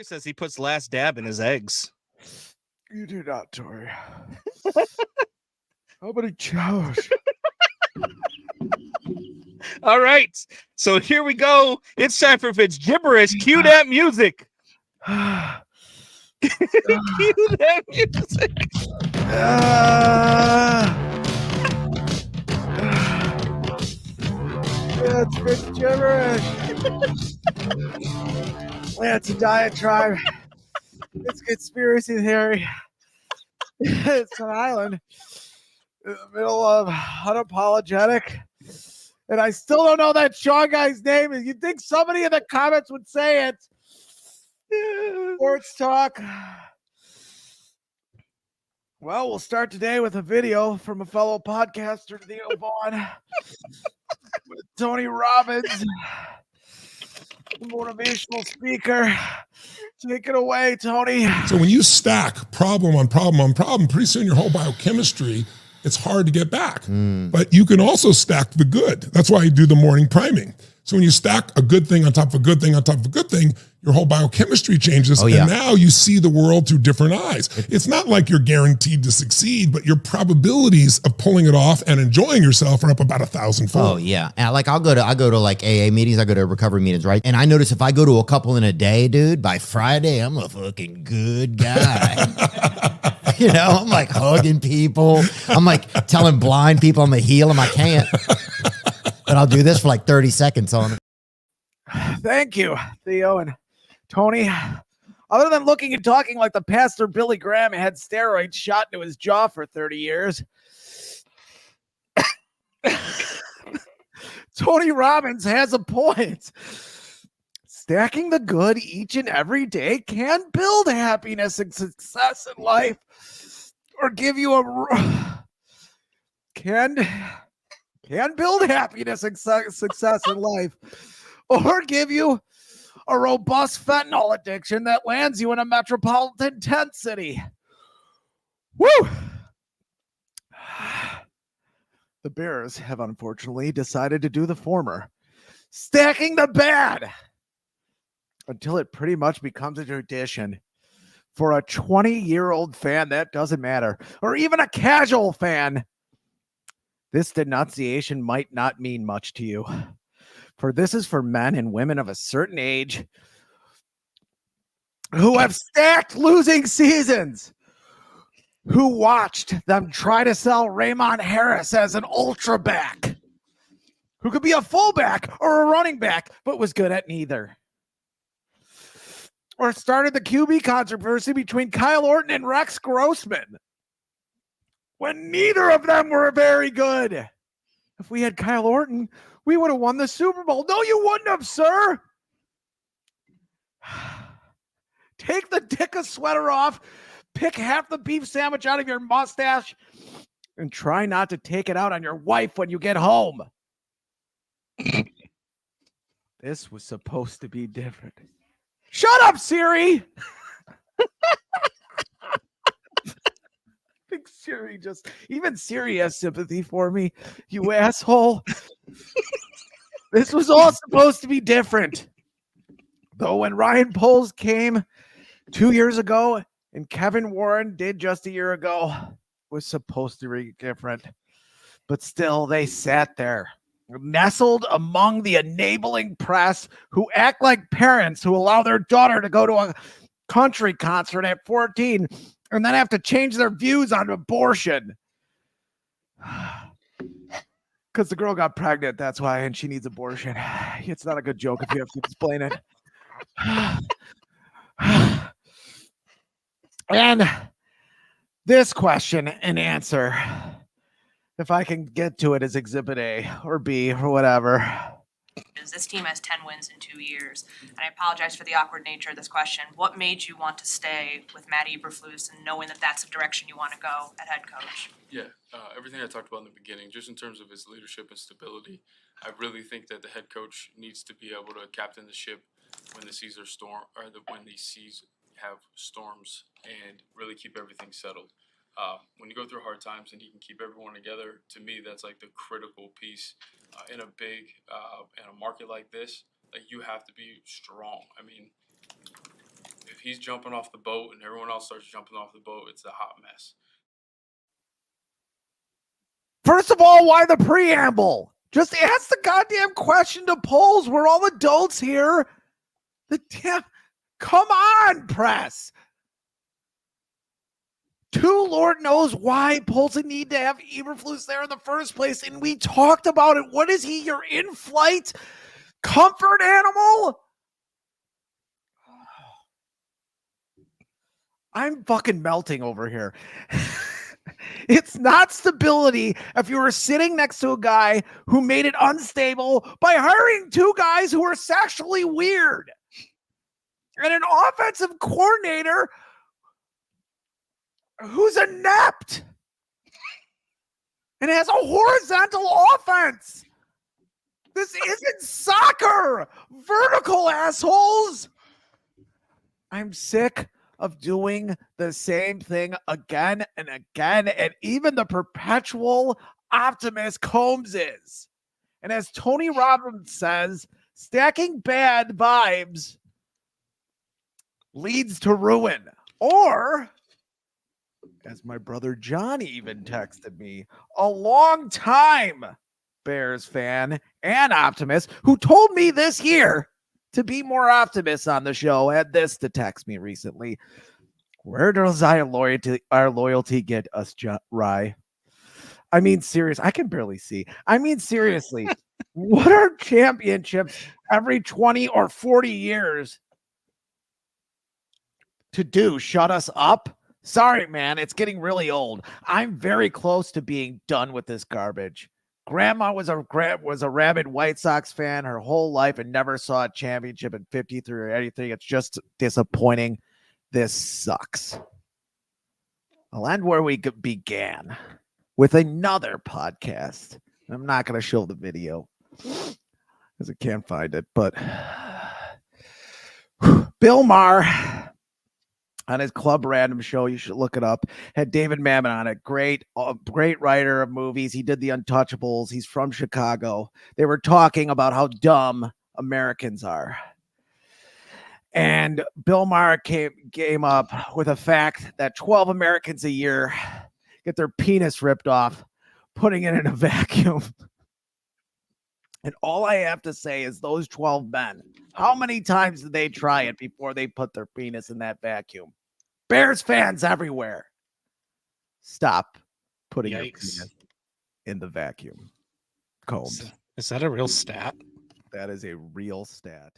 Tori says he puts last dab in his eggs. You do not, Tori. How many chows? All right. So here we go. It's time for Fitz gibberish. Cue that music. Cue that music. It's Fitz gibberish. It's a diatribe. It's conspiracy theory. It's an island in the middle of unapologetic. And I still don't know that Sean guy's name. You'd think somebody in the comments would say it. Sports talk. Well, we'll start today with a video from a fellow podcaster, Theo Vaughn, with Tony Robbins, motivational speaker. Take it away, Tony. So when you stack problem on problem on problem, pretty soon your whole biochemistry, it's hard to get back. But you can also stack the good. That's why you do the morning priming. So when you stack a good thing on top of a good thing on top of a good thing, your whole biochemistry changes. And now you see the world through different eyes. It's not like you're guaranteed to succeed, but your probabilities of pulling it off and enjoying yourself are up about 1,000-fold. Oh yeah. And like I go to like AA meetings, I go to recovery meetings, right? And I notice if I go to a couple in a day, dude, by Friday, I'm a fucking good guy. You know, I'm like hugging people. I'm like telling blind people I'm gonna heal them. I can't. But I'll do this for like 30 seconds on it. Thank you, Theo and Tony. Other than looking and talking like the pastor Billy Graham had steroids shot into his jaw for 30 years, Tony Robbins has a point. Stacking the good each and every day can build happiness and success in life, or give you a can build happiness and success in life, or give you a robust fentanyl addiction that lands you in a metropolitan tent city. Woo! The Bears have unfortunately decided to do the former, stacking the bad, until it pretty much becomes a tradition. For a 20-year-old fan, that doesn't matter, or even a casual fan, this denunciation might not mean much to you. For this is for men and women of a certain age who have stacked losing seasons, who watched them try to sell Raymond Harris as an ultra back, who could be a fullback or a running back, but was good at neither. Or started the QB controversy between Kyle Orton and Rex Grossman, when neither of them were very good. If we had Kyle Orton, we would have won the Super Bowl. No, you wouldn't have, sir. Take the Dicka sweater off, pick half the beef sandwich out of your mustache, and try not to take it out on your wife when you get home. This was supposed to be different. Shut up, Siri. I think Siri even Siri has sympathy for me, you asshole. This was all supposed to be different. Though when Ryan Poles came 2 years ago and Kevin Warren did just a year ago, was supposed to be different. But still, they sat there, nestled among the enabling press who act like parents who allow their daughter to go to a country concert at 14 and then have to change their views on abortion. Because the girl got pregnant, that's why, and she needs abortion. It's not a good joke if you have to explain it. And this question and answer, if I can get to it, is Exhibit A or B or whatever. This team has 10 wins in 2 years, and I apologize for the awkward nature of this question. What made you want to stay with Matt Eberflus and knowing that that's the direction you want to go at head coach? Yeah, everything I talked about in the beginning, just in terms of his leadership and stability, I really think that the head coach needs to be able to captain the ship when the seas are when the seas have storms, and really keep everything settled. When you go through hard times and he can keep everyone together, to me, that's like the critical piece in a big in a market like this. Like, you have to be strong. I mean, if he's jumping off the boat and everyone else starts jumping off the boat, it's a hot mess. First of all, why the preamble? Just ask the goddamn question to polls. We're all adults here. Come on, press. Two, Lord knows why polls need to have Eberflus there in the first place, and we talked about it. What is he, your in-flight comfort animal? I'm fucking melting over here. It's not stability if you were sitting next to a guy who made it unstable by hiring two guys who are sexually weird and an offensive coordinator who's inept and has a horizontal offense. This isn't soccer. Vertical, assholes. I'm sick of doing the same thing again and again, and even the perpetual optimist Combs is. And as Tony Robbins says, stacking bad vibes leads to ruin. Or, as my brother John even texted me, a long time Bears fan and optimist who told me this year to be more optimist on the show, had this to text me recently. Where does our loyalty get us, Rye? I mean, serious. I can barely see. I mean, seriously, what are championships every 20 or 40 years to do? Shut us up? Sorry, man. It's getting really old. I'm very close to being done with this garbage. Grandma was a rabid White Sox fan her whole life and never saw a championship in 53 or anything. It's just disappointing. This sucks. I'll end where we began with another podcast. I'm not going to show the video because I can't find it, but Bill Maher on his Club Random show, you should look it up, had David Mamet on it. Great writer of movies. He did The Untouchables. He's from Chicago. They were talking about how dumb Americans are. And Bill Maher came up with a fact that 12 Americans a year get their penis ripped off, putting it in a vacuum. And all I have to say is those 12 men, how many times did they try it before they put their penis in that vacuum? Bears fans everywhere. Stop putting your penis in the vacuum. Combs. Is that a real stat? That is a real stat.